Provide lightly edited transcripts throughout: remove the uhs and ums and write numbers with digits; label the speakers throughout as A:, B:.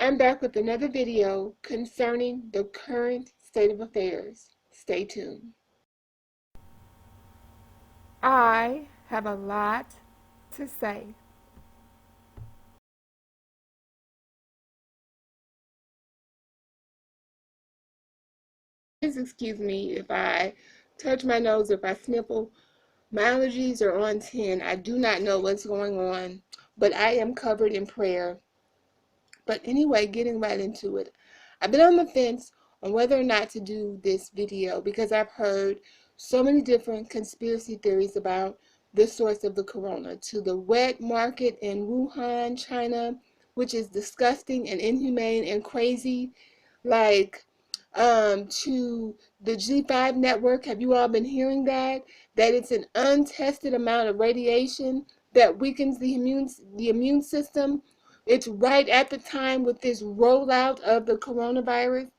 A: I'm back with another video concerning the current state of affairs. Stay tuned. I have a lot to say. Please excuse me if I touch my nose, if I sniffle. My allergies are on 10. I do not know what's going on, but I am covered in prayer. But anyway, getting right into it. I've been on the fence on whether or not to do this video because I've heard so many different conspiracy theories about the source of the corona, to the wet market in Wuhan, China, which is disgusting and inhumane and crazy, like to the G5 network. Have you all been hearing that? That it's an untested amount of radiation that weakens the immune system. It's right at the time with this rollout of the coronavirus.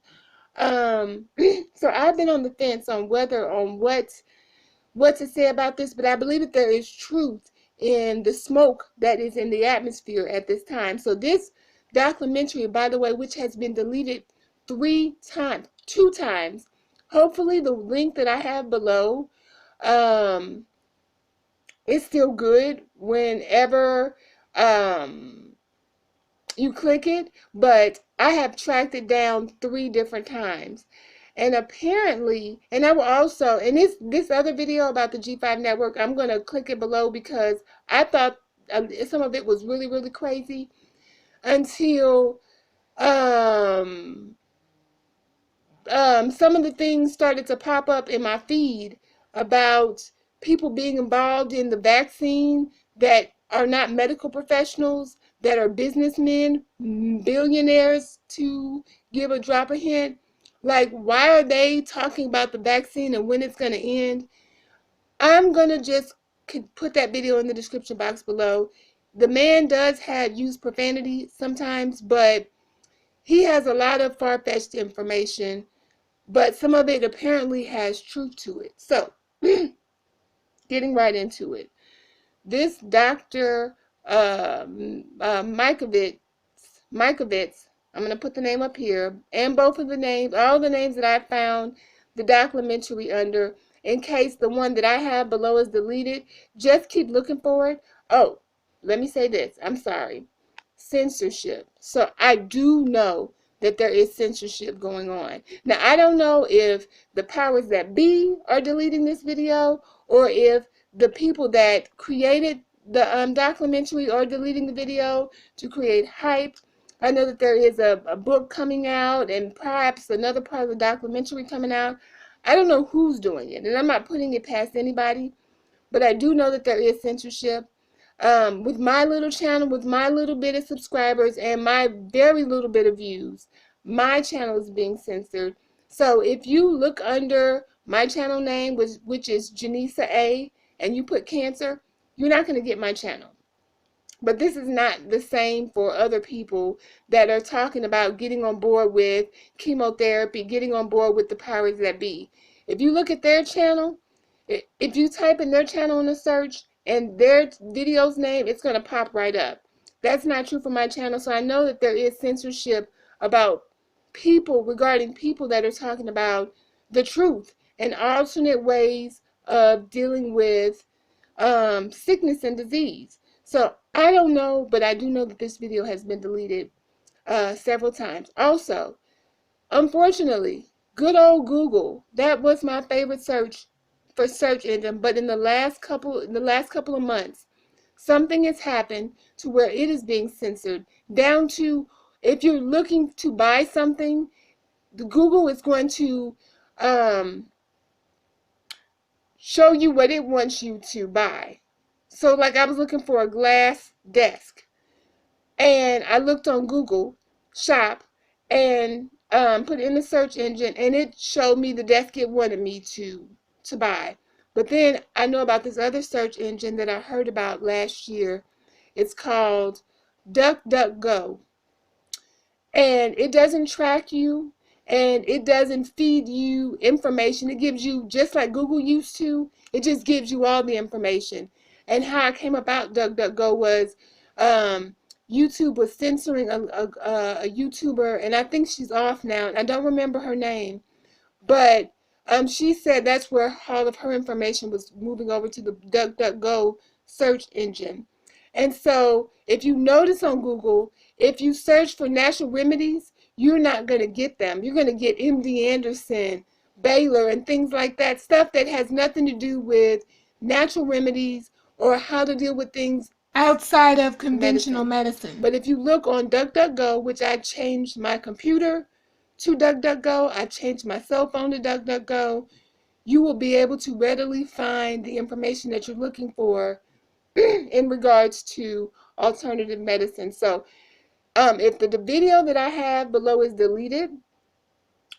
A: So I've been on the fence on what to say about this, but I believe that there is truth in the smoke that is in the atmosphere at this time. So this documentary, by the way, which has been deleted 2 times. Hopefully the link that I have below is still good whenever you click it, but I have tracked it down 3 different times. And apparently, and I will also, and this other video about the G5 network, I'm going to click it below because I thought some of it was really, really crazy until some of the things started to pop up in my feed about people being involved in the vaccine that are not medical professionals, that are businessmen, billionaires, to give a drop of hint. Like, why are they talking about the vaccine and when it's going to end? I'm going to just put that video in the description box below. The man does use profanity sometimes, but he has a lot of far-fetched information, but some of it apparently has truth to it. So, getting right into it. This Dr. Mikovits, I'm going to put the name up here, and both of the names, all the names that I found the documentary under, in case the one that I have below is deleted. Just keep looking for it. Oh, let me say this. I'm sorry. Censorship. So I do know that there is censorship going on. Now, I don't know if the powers that be are deleting this video, or if the people that created the documentary are deleting the video to create hype. I know that there is a book coming out and perhaps another part of the documentary coming out. I don't know who's doing it, and I'm not putting it past anybody, but I do know that there is censorship. With my little channel, with my little bit of subscribers and my very little bit of views, my channel is being censored. So if you look under my channel name, which is Janeesa A, and you put cancer, you're not going to get my channel. But this is not the same for other people that are talking about getting on board with chemotherapy, getting on board with the powers that be. If you look at their channel, if you type in their channel in a search and their video's name, it's going to pop right up. That's not true for my channel. So I know that there is censorship about people, regarding people that are talking about the truth and alternate ways of dealing with sickness and disease. So I don't know, but I do know that this video has been deleted several times. Also, unfortunately, good old Google, that was my favorite search engine, but in the last couple of months, something has happened to where it is being censored, down to if you're looking to buy something, the Google is going to show you what it wants you to buy. So like, I was looking for a glass desk, and I looked on Google Shop and put it in the search engine, and it showed me the desk it wanted me to buy. But then I know about this other search engine that I heard about last year. It's called DuckDuckGo, and it doesn't track you, and it doesn't feed you information. It gives you, just like Google used to, it just gives you all the information. And how I came about DuckDuckGo was YouTube was censoring a YouTuber, and I think she's off now. I don't remember her name, but she said that's where all of her information was moving over to the DuckDuckGo search engine. And so if you notice on Google, if you search for natural remedies, you're not going to get them. You're going to get MD Anderson, Baylor, and things like that, stuff that has nothing to do with natural remedies or how to deal with things outside of conventional medicine. But if you look on DuckDuckGo, which I changed my computer to DuckDuckGo, I changed my cell phone to DuckDuckGo, you will be able to readily find the information that you're looking for in regards to alternative medicine. So if the video that I have below is deleted,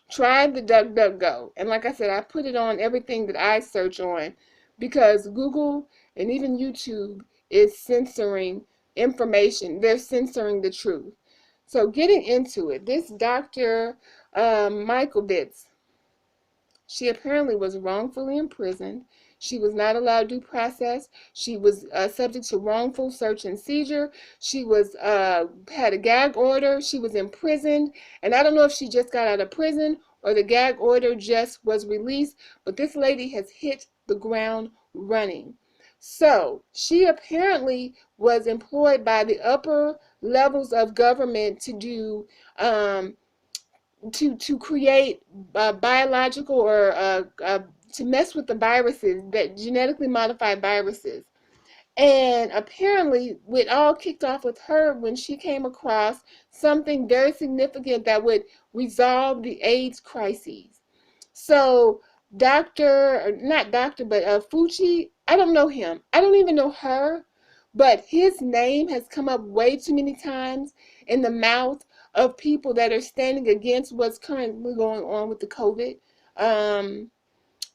A: try the DuckDuckGo. And like I said, I put it on everything that I search on because Google and even YouTube is censoring information. They're censoring the truth. So getting into it, this Dr. Mikovits, she apparently was wrongfully imprisoned. She was not allowed due process. She was subject to wrongful search and seizure. She was had a gag order. She was imprisoned. And I don't know if she just got out of prison or the gag order just was released. But this lady has hit the ground running. So she apparently was employed by the upper levels of government to do to create biological or to mess with the viruses, that genetically modified viruses. And apparently it all kicked off with her when she came across something very significant that would resolve the AIDS crises. So not doctor, but Fucci, I don't know him. I don't even know her, but his name has come up way too many times in the mouth of people that are standing against what's currently going on with the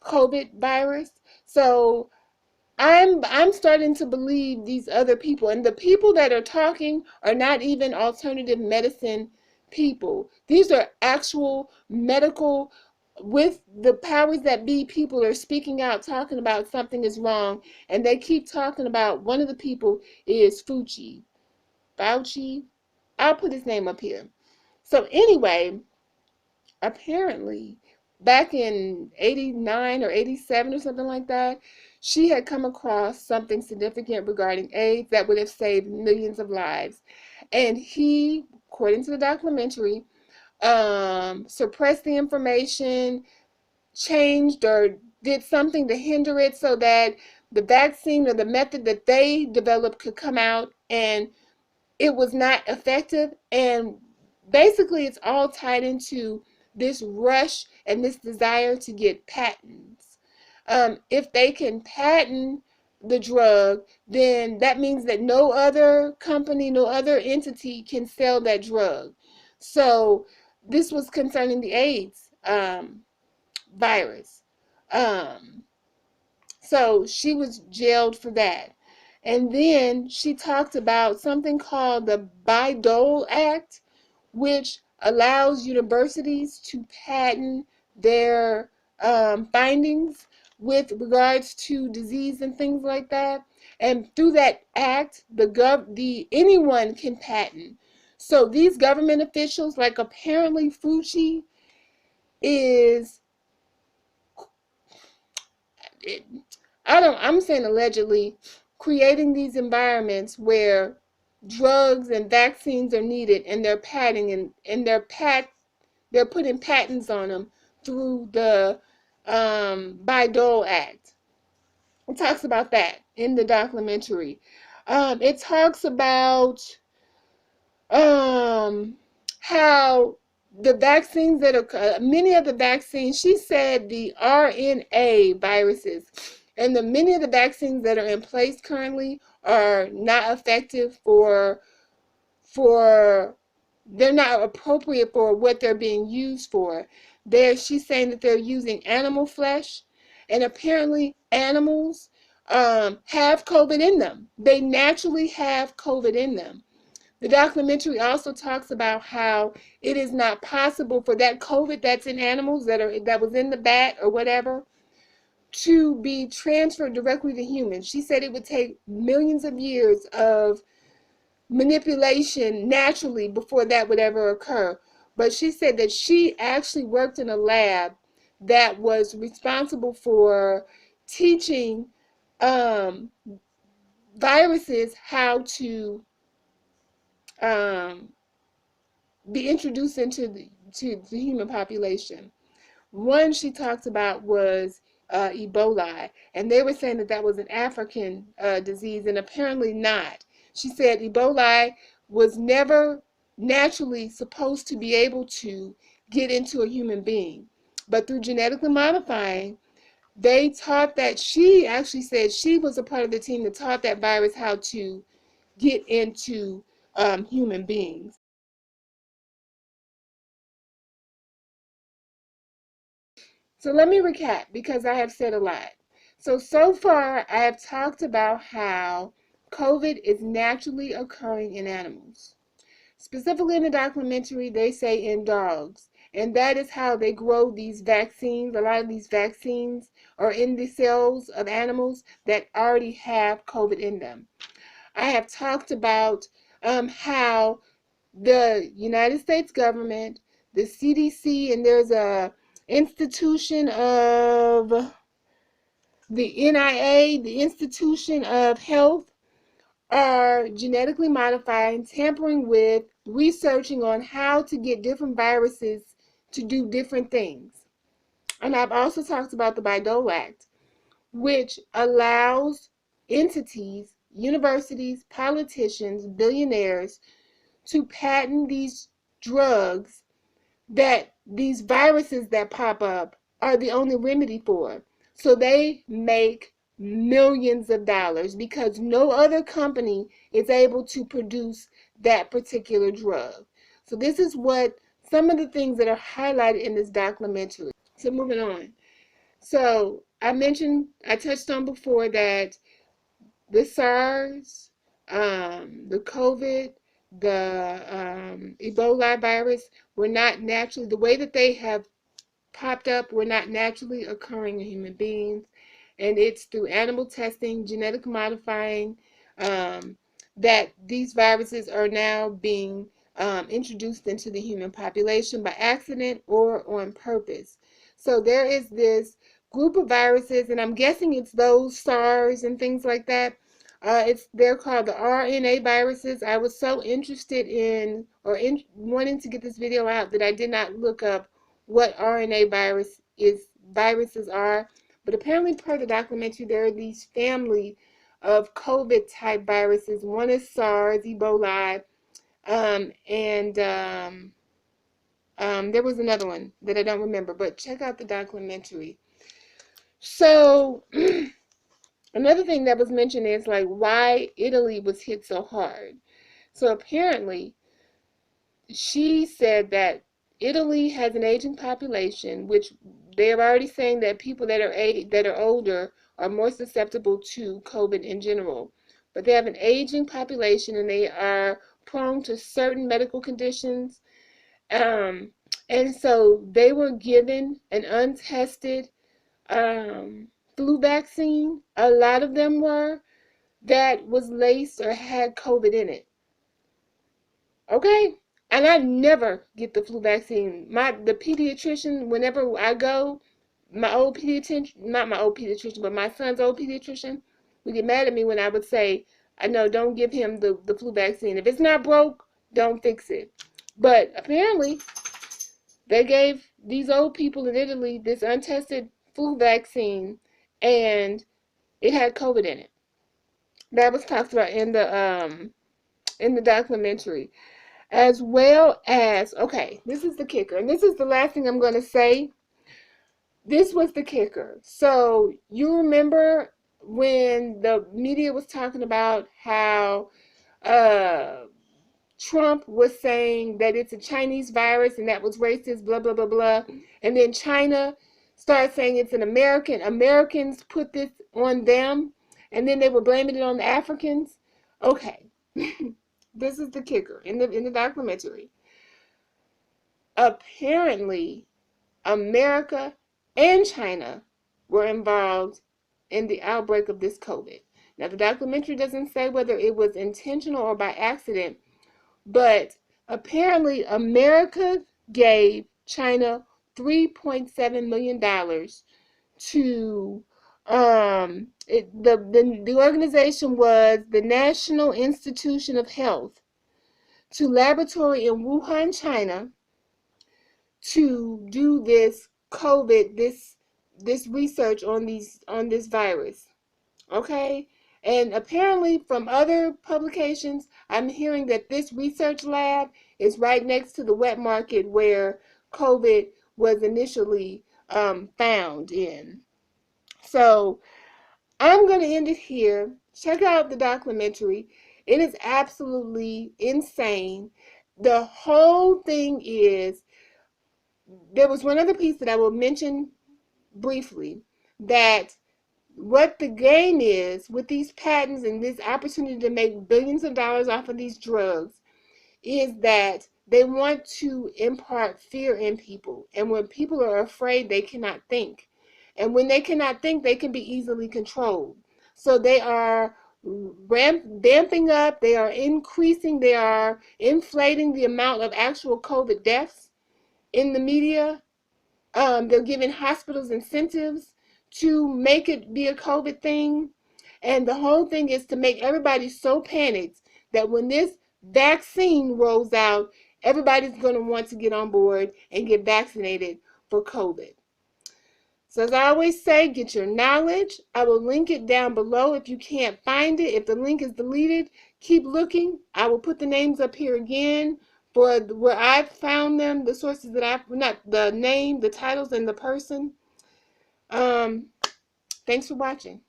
A: COVID virus. So I'm starting to believe these other people, and the people that are talking are not even alternative medicine people. These are actual medical, with the powers that be, people are speaking out, talking about something is wrong, and they keep talking about, one of the people is Fauci. I'll put his name up here. So anyway, apparently back in 89 or 87 or something like that, she had come across something significant regarding AIDS that would have saved millions of lives. And he, according to the documentary, suppressed the information, changed or did something to hinder it so that the vaccine or the method that they developed could come out, and it was not effective. And basically it's all tied into this rush and this desire to get patents. If they can patent the drug, then that means that no other company, no other entity can sell that drug. So this was concerning the AIDS virus. So she was jailed for that. And then she talked about something called the Bayh-Dole Act, which allows universities to patent their findings with regards to disease and things like that. And through that act, anyone can patent. So these government officials, like apparently Fauci, is, I'm saying allegedly, creating these environments where drugs and vaccines are needed, and they're patenting and they're putting patents on them through the Bayh-Dole Act. It talks about that in the documentary. It talks about how the vaccines that are, many of the vaccines, she said the RNA viruses, and many of the vaccines that are in place currently are not effective they're not appropriate for what they're being used for. She's saying that they're using animal flesh, and apparently animals have COVID in them. They naturally have COVID in them. The documentary also talks about how it is not possible for that COVID that's in animals that was in the bat or whatever to be transferred directly to humans. She said it would take millions of years of manipulation naturally before that would ever occur. But she said that she actually worked in a lab that was responsible for teaching viruses how to um, be introduced into the human population. One she talked about was Ebola, and they were saying that that was an African disease, and apparently not. She said Ebola was never naturally supposed to be able to get into a human being, but through genetically modifying, they taught that. She actually said she was a part of the team that taught that virus how to get into human beings. So let me recap because I have said a lot. So far, I have talked about how COVID is naturally occurring in animals. Specifically in the documentary, they say in dogs. And that is how they grow these vaccines. A lot of these vaccines are in the cells of animals that already have COVID in them. I have talked about how the United States government, the CDC, and there's a institution of the NIA, the Institution of Health, are genetically modifying, tampering with, researching on how to get different viruses to do different things. And I've also talked about the Bayh-Dole Act, which allows entities, universities, politicians, billionaires to patent these drugs that these viruses that pop up are the only remedy for. So they make millions of dollars because no other company is able to produce that particular drug. So this is what some of the things that are highlighted in this documentary. So moving on. So I touched on before that the SARS, the COVID, the Ebola virus were not naturally, the way that they have popped up were not naturally occurring in human beings. And it's through animal testing, genetic modifying, um, that these viruses are now being introduced into the human population by accident or on purpose. So there is this group of viruses, and I'm guessing it's those SARS and things like that. They're called the RNA viruses. I was so interested in wanting to get this video out that I did not look up what RNA viruses are. But apparently, per the documentary, there are these family of COVID type viruses. One is SARS, Ebola, and there was another one that I don't remember. But check out the documentary. So another thing that was mentioned is like why Italy was hit so hard. So apparently, she said that Italy has an aging population, which they're already saying that people that are older are more susceptible to COVID in general. But they have an aging population and they are prone to certain medical conditions. Um, and so they were given an untested flu vaccine. A lot of them were that was laced or had COVID in it. Okay? And I never get the flu vaccine. The pediatrician, whenever I go, my old pediatrician, not my old pediatrician, but my son's old pediatrician, would get mad at me when I would say, I know, don't give him the flu vaccine. If it's not broke, don't fix it. But apparently, they gave these old people in Italy this untested flu vaccine, and it had COVID in it. That was talked about in the documentary. As well as, okay, this is the kicker, and this is the last thing I'm going to say. This was the kicker. So you remember when the media was talking about how uh, Trump was saying that it's a Chinese virus and that was racist, blah, blah, blah, blah. And then China started saying it's an American. Americans put this on them, and then they were blaming it on the Africans. Okay. This is the kicker in the documentary. Apparently, America and China were involved in the outbreak of this COVID. Now, the documentary doesn't say whether it was intentional or by accident, but apparently America gave China $3.7 million to the organization was the National Institution of Health, to laboratory in Wuhan, China, to do this COVID, this research on this virus. Okay? And apparently from other publications, I'm hearing that this research lab is right next to the wet market where COVID was initially found in. So I'm going to end it here. Check out the documentary. It is absolutely insane. The whole thing is, there was one other piece that I will mention briefly, that what the game is with these patents and this opportunity to make billions of dollars off of these drugs is that they want to impart fear in people. And when people are afraid, they cannot think. And when they cannot think, they can be easily controlled. So they are damping up, they are increasing, they are inflating the amount of actual COVID deaths in the media. They're giving hospitals incentives to make it be a COVID thing. And the whole thing is to make everybody so panicked that when this vaccine rolls out, everybody's going to want to get on board and get vaccinated for COVID. So as I always say, get your knowledge. I will link it down below if you can't find it. If the link is deleted, keep looking. I will put the names up here again for where I found them, the sources that not the name, the titles, and the person. Thanks for watching.